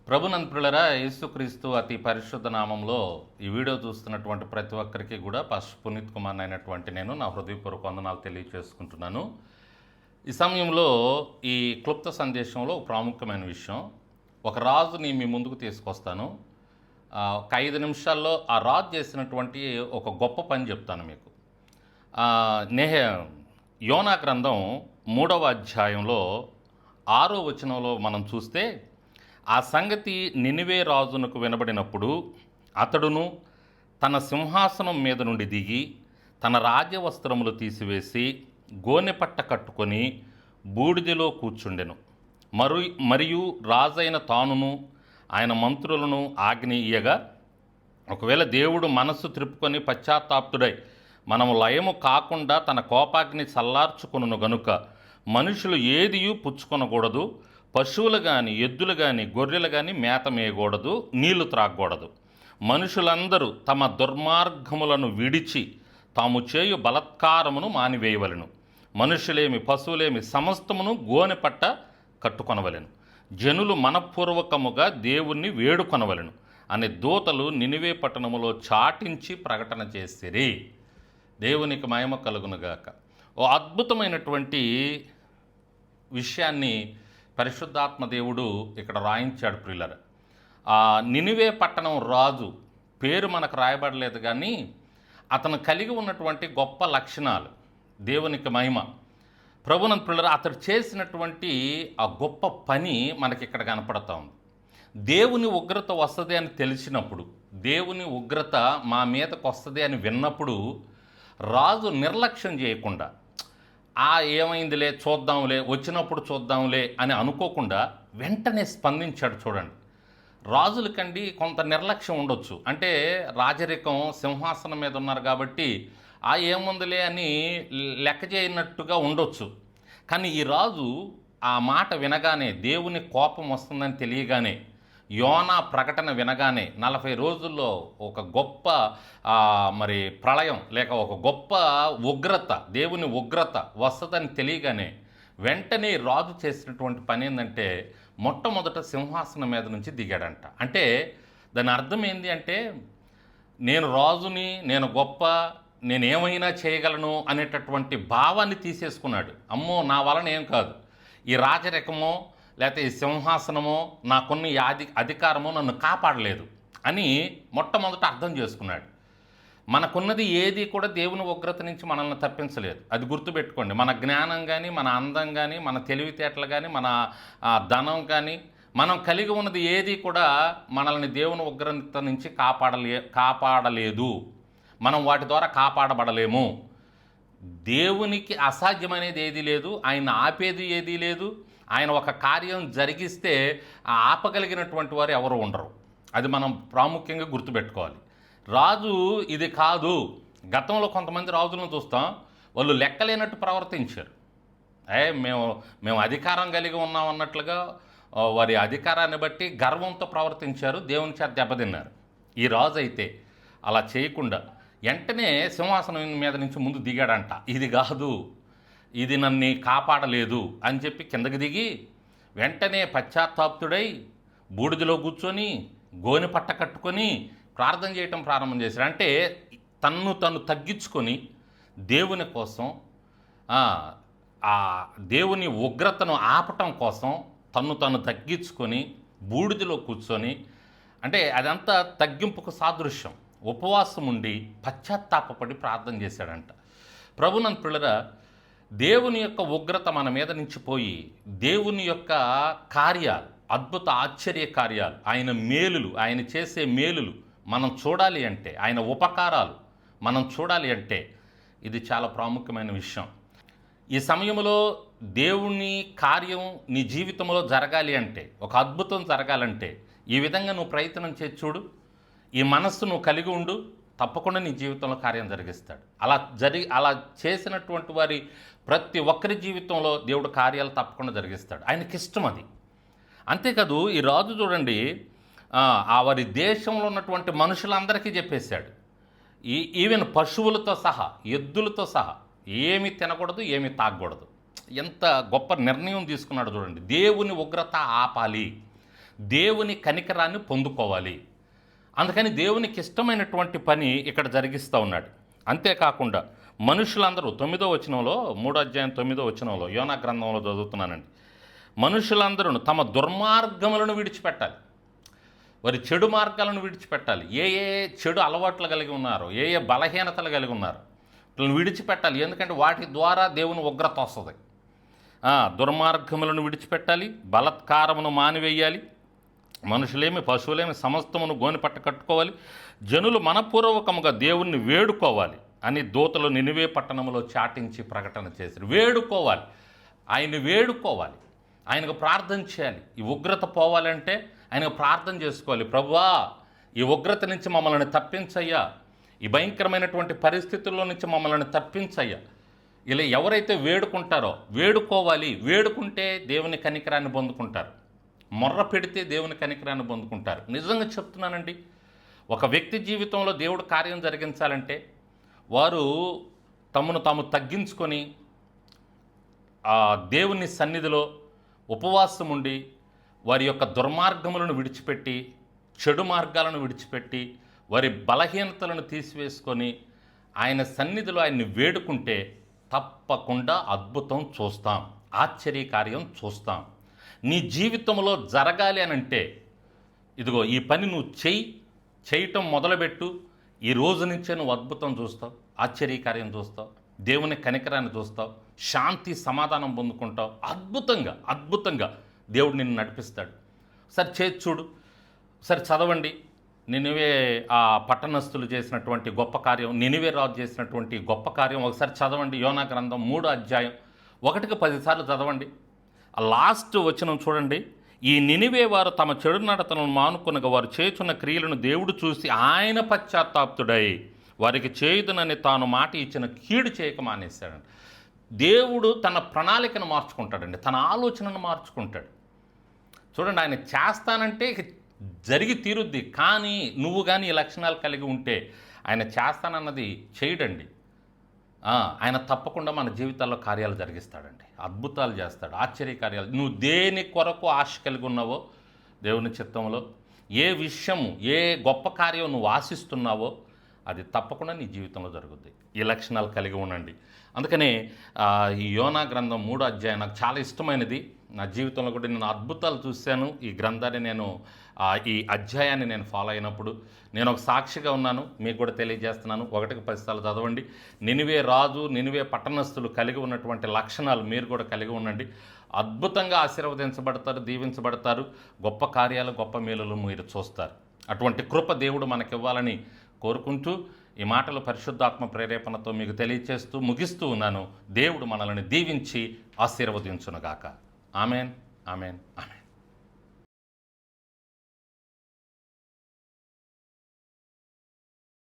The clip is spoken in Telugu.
ప్రభునంతులరా యేసుక్రీస్తు అతి పరిశుద్ధ నామంలో ఈ వీడియో చూస్తున్నటువంటి ప్రతి ఒక్కరికి కూడా పునీత్ కుమార్ అయినటువంటి నేను నా హృదయపూర్వక వందనాలు తెలియజేసుకుంటున్నాను. ఈ సమయంలో ఈ క్లుప్త సందేశంలో ఒక ప్రాముఖ్యమైన విషయం, ఒక రాజుని మీ ముందుకు తీసుకొస్తాను. ఒక 5 నిమిషాల్లో ఆ రాజు చేసినటువంటి ఒక గొప్ప పని చెప్తాను మీకు. యోనా గ్రంథం 3వ అధ్యాయంలో 6వ వచనంలో మనం చూస్తే, ఆ సంగతి నినివే రాజునకు వినబడినప్పుడు అతడును తన సింహాసనం మీద నుండి దిగి తన రాజవస్త్రములు తీసివేసి గోనెపట్ట కట్టుకొని బూడిదలో కూర్చుండెను. మరియు రాజైన తానును ఆయన మంత్రులను ఆజ్ఞ ఇయ్యగా, ఒకవేళ దేవుడు మనస్సు త్రిప్పుకొని పశ్చాత్తాప్తుడై మనము లయము కాకుండా తన కోపాగ్ని చల్లార్చుకొనును గనుక మనుషులు ఏదియూ పుచ్చుకొనకూడదు, పశువులు కానీ ఎద్దులు కానీ గొర్రెలు కానీ మేత మేయకూడదు, నీళ్లు త్రాగకూడదు. మనుషులందరూ తమ దుర్మార్గములను విడిచి తాము చేయు బలత్కారమును మానివేయవలెను. మనుషులేమి పశువులేమి సమస్తమును గోనెపట్ట కట్టుకొనవలెను. జనులు మనపూర్వకముగా దేవుణ్ణి వేడుకొనవలెను అనే దూతలు నినివే పట్టణములో చాటించి ప్రకటన చేసిరి. దేవునికి మహిమ కలుగునుగాక. ఓ అద్భుతమైనటువంటి విషయాన్ని పరిశుద్ధాత్మ దేవుడు ఇక్కడ రాయించాడు ప్రియులరా. ఆ నినివే పట్టణం రాజు పేరు మనకు రాయబడలేదు, కానీ అతను కలిగి ఉన్నటువంటి గొప్ప లక్షణాలు, దేవునికి మహిమ. ప్రభునందు ప్రియులరా, అతడు చేసినటువంటి ఆ గొప్ప పని మనకి ఇక్కడ కనపడతా ఉంది. దేవుని ఉగ్రత వస్తుంది అని తెలిసినప్పుడు, దేవుని ఉగ్రత మా మీదకు వస్తుంది అని విన్నప్పుడు రాజు నిర్లక్ష్యం చేయకుండా, ఏమైందిలే చూద్దాంలే, వచ్చినప్పుడు చూద్దాంలే అని అనుకోకుండా వెంటనే స్పందించాడు. చూడండి, రాజులకండి కొంత నిర్లక్ష్యం ఉండొచ్చు. అంటే రాజరికం సింహాసనం మీద ఉన్నారు కాబట్టి ఏముందిలే అని లెక్క చేయనట్టుగా ఉండొచ్చు. కానీ ఈ రాజు ఆ మాట వినగానే, దేవుని కోపం వస్తుందని తెలియగానే, యోనా ప్రకటన వినగానే 40 రోజుల్లో ఒక గొప్ప ప్రళయం లేక ఒక గొప్ప ఉగ్రత, దేవుని ఉగ్రత వస్తుందని తెలియగానే వెంటనే రాజు చేసినటువంటి పని ఏంటంటే, మొట్టమొదట సింహాసనం మీద నుంచి దిగాడంట. అంటే దాని అర్థం ఏంటి అంటే, నేను రాజుని, నేను గొప్ప, నేనేమైనా చేయగలను అనేటటువంటి భావాన్ని తీసేసుకున్నాడు. అమ్మో నా వలన ఏం కాదు, ఈ రాజరికమో లేకపోతే ఈ సింహాసనమో నాకున్న అధికారమో నన్ను కాపాడలేదు అని మొట్టమొదట అర్థం చేసుకున్నాడు. మనకున్నది ఏది కూడా దేవుని ఉగ్రత నుంచి మనల్ని తప్పించలేదు, అది గుర్తుపెట్టుకోండి. మన జ్ఞానం కానీ, మన అందం కానీ, మన తెలివితేటలు కానీ, మన ధనం కానీ, మనం కలిగి ఉన్నది ఏది కూడా మనల్ని దేవుని ఉగ్రత నుంచి కాపాడలేదు. మనం వాటి ద్వారా కాపాడబడలేము. దేవునికి అసాధ్యమనేది ఏదీ లేదు, ఆయన ఆపేది ఏదీ లేదు. ఆయన ఒక కార్యం జరిగిస్తే ఆపగలిగినటువంటి వారు ఎవరు ఉండరు. అది మనం ప్రాముఖ్యంగా గుర్తుపెట్టుకోవాలి. రాజు ఇది కాదు. గతంలో కొంతమంది రాజులను చూస్తాం, వాళ్ళు లెక్కలేనట్టు ప్రవర్తించారు. మేము అధికారం కలిగి ఉన్నాం అన్నట్లుగా వారి అధికారాన్ని బట్టి గర్వంతో ప్రవర్తించారు, దేవుని చేత దెబ్బతిన్నారు. ఈ రాజు అయితే అలా చేయకుండా వెంటనే సింహాసనం మీద నుంచి ముందు దిగాడంట. ఇది కాదు, ఇది నన్ను కాపాడలేదు అని చెప్పి కిందకి దిగి వెంటనే పశ్చాత్తాప్తుడై బూడిదలో కూర్చొని గోనె పట్ట కట్టుకొని ప్రార్థన చేయటం ప్రారంభం చేశాడు. అంటే తన్ను తగ్గించుకొని దేవుని కోసం, దేవుని ఉగ్రతను ఆపటం కోసం తన్ను తగ్గించుకొని బూడిదలో కూర్చొని, అంటే అదంతా తగ్గింపుకు సాదృశ్యం. ఉపవాసం ఉండి పశ్చాత్తాపపడి ప్రార్థన చేశాడంట. ప్రభునందు ప్రియులారా, దేవుని యొక్క ఉగ్రత మన మీద నుంచి పోయి దేవుని యొక్క కార్యాలు, అద్భుత ఆశ్చర్య కార్యాలు, ఆయన మేలులు, ఆయన చేసే మేలులు మనం చూడాలి అంటే, ఆయన ఉపకారాలు మనం చూడాలి అంటే ఇది చాలా ప్రాముఖ్యమైన విషయం. ఈ సమయంలో దేవుని కార్యం నీ జీవితంలో జరగాలి అంటే, ఒక అద్భుతం జరగాలంటే ఈ విధంగా నువ్వు ప్రయత్నం చేసి చూడు. ఈ మనస్సు నువ్వు కలిగి ఉండు, తప్పకుండా నీ జీవితంలో కార్యం జరిగిస్తాడు. అలా చేసినటువంటి వారి ప్రతి ఒక్కరి జీవితంలో దేవుడు కార్యాలు తప్పకుండా జరిగిస్తాడు. ఆయనకి ఇష్టం అది. అంతేకాదు, ఈ రాజు చూడండి, వారి దేశంలో ఉన్నటువంటి మనుషులందరికీ చెప్పేశాడు, ఈవెన్ పశువులతో సహా, ఎద్దులతో సహా ఏమి తినకూడదు, ఏమి తాగకూడదు. ఎంత గొప్ప నిర్ణయం తీసుకున్నాడు చూడండి. దేవుని ఉగ్రత ఆపాలి, దేవుని కనికరాన్ని పొందుకోవాలి. అందుకని దేవునికి ఇష్టమైనటువంటి పని ఇక్కడ జరిగిస్తూ ఉన్నాడు. అంతేకాకుండా మనుషులందరూ 9వ వచనంలో 3వ అధ్యాయం 9వ వచనంలో యోనా గ్రంథంలో చదువుతున్నానండి. మనుషులందరూ తమ దుర్మార్గములను విడిచిపెట్టాలి, వారి చెడు మార్గాలను విడిచిపెట్టాలి. ఏ ఏ చెడు అలవాట్లు కలిగి ఉన్నారో, ఏ ఏ బలహీనతలు కలిగి ఉన్నారో వీళ్ళని విడిచిపెట్టాలి. ఎందుకంటే వాటి ద్వారా దేవుని ఉగ్రత వస్తుంది. దుర్మార్గములను విడిచిపెట్టాలి, బలత్కారమును మానివేయాలి, మనుషులేమి పశువులేమి సమస్తమును గోనిపట్ట కట్టుకోవాలి, జనులు మనపూర్వకముగా దేవుణ్ణి వేడుకోవాలి అని దూతలు నినివే పట్టణంలో చాటించి ప్రకటన చేశారు. వేడుకోవాలి, ఆయన్ని వేడుకోవాలి, ఆయనకు ప్రార్థన చేయాలి. ఈ ఉగ్రత పోవాలంటే ఆయనకు ప్రార్థన చేసుకోవాలి. ప్రభువా, ఈ ఉగ్రత నుంచి మమ్మల్ని తప్పించయ్యా, ఈ భయంకరమైనటువంటి పరిస్థితుల్లో నుంచి మమ్మల్ని తప్పించయ్యా. ఇలా ఎవరైతే వేడుకుంటారో వేడుకోవాలి. వేడుకుంటే దేవుని కనికరాన్ని పొందుకుంటారు. మొర్ర పెడితే దేవుని కనికరాన్ని పొందుకుంటారు. నిజంగా చెప్తున్నానండి, ఒక వ్యక్తి జీవితంలో దేవుడు కార్యం జరిగించాలంటే వారు తమను తాము తగ్గించుకొని దేవుని సన్నిధిలో ఉపవాసం ఉండి వారి యొక్క దుర్మార్గములను విడిచిపెట్టి, చెడు మార్గాలను విడిచిపెట్టి, వారి బలహీనతలను తీసివేసుకొని ఆయన సన్నిధిలో ఆయన్ని వేడుకుంటే తప్పకుండా అద్భుతం చూస్తాం, ఆశ్చర్యకార్యం చూస్తాం. నీ జీవితంలో జరగాలి అని అంటే ఇదిగో ఈ పని నువ్వు చేయటం మొదలుపెట్టు. ఈ రోజు నుంచే నువ్వు అద్భుతం చూస్తావు, ఆశ్చర్యకార్యం చూస్తావు, దేవుని కనికరాన్ని చూస్తావు, శాంతి సమాధానం పొందుకుంటావు. అద్భుతంగా అద్భుతంగా దేవుడు నిన్ను నడిపిస్తాడు. సరే చేసి చూడు, సరే చదవండి. నినివే ఆ పట్టణస్థులు చేసినటువంటి గొప్ప కార్యం, నినివే రాజు చేసినటువంటి గొప్ప కార్యం ఒకసారి చదవండి. యోనా గ్రంథం 3వ అధ్యాయం 1కి 10 సార్లు చదవండి. ఆ లాస్ట్ వచనం చూడండి. ఈ నినివే వారు తమ చెడు నడతలను మానుకొనగా వారు చేయుచున్న క్రియలను దేవుడు చూసి ఆయన పశ్చాత్తాప్తుడై వారికి చేయుదునని తాను మాట ఇచ్చిన కీడు చేయక మానేశాడండి. దేవుడు తన ప్రణాళికను మార్చుకుంటాడండి, తన ఆలోచనను మార్చుకుంటాడు. చూడండి, ఆయన చేస్తానంటే జరిగి తీరుద్ది. కానీ నువ్వు కానీ ఈ లక్షణాలు కలిగి ఉంటే ఆయన చేస్తానన్నది చేయడండి. ఆయన తప్పకుండా మన జీవితాల్లో కార్యాలు జరిగిస్తాడండి, అద్భుతాలు చేస్తాడు, ఆశ్చర్యకార్యాలు. నువ్వు దేని కొరకు ఆశ కలిగి ఉన్నావో దేవుని చిత్తంలో, ఏ విషయము, ఏ గొప్ప కార్యం నువ్వు ఆశిస్తున్నావో అది తప్పకుండా నీ జీవితంలో జరుగుద్ది. ఈ లక్షణాలు కలిగి ఉండండి. అందుకనే ఈ యోనా గ్రంథం 3వ అధ్యాయం నాకు చాలా ఇష్టమైనది. నా జీవితంలో కూడా నేను అద్భుతాలు చూశాను. ఈ గ్రంథాన్ని నేను ఈ అధ్యాయాన్ని నేను ఫాలో అయినప్పుడు నేను ఒక సాక్షిగా ఉన్నాను. మీకు కూడా తెలియజేస్తున్నాను. 1కి 10 సార్లు చదవండి. నినివే రాజు, నినివే పట్టణస్థులు కలిగి ఉన్నటువంటి లక్షణాలు మీరు కూడా కలిగి ఉండండి. అద్భుతంగా ఆశీర్వదించబడతారు, దీవించబడతారు. గొప్ప కార్యాలు, గొప్ప మేలులు మీరు చూస్తారు. అటువంటి కృప దేవుడు మనకివ్వాలని కోరుకుంటూ ఈ మాటలు పరిశుద్ధాత్మ ప్రేరేపణతో మీకు తెలియచేస్తూ ముగిస్తూ ఉన్నాను. దేవుడు మనల్ని దీవించి ఆశీర్వదించునుగాక. Amen, amen, amen.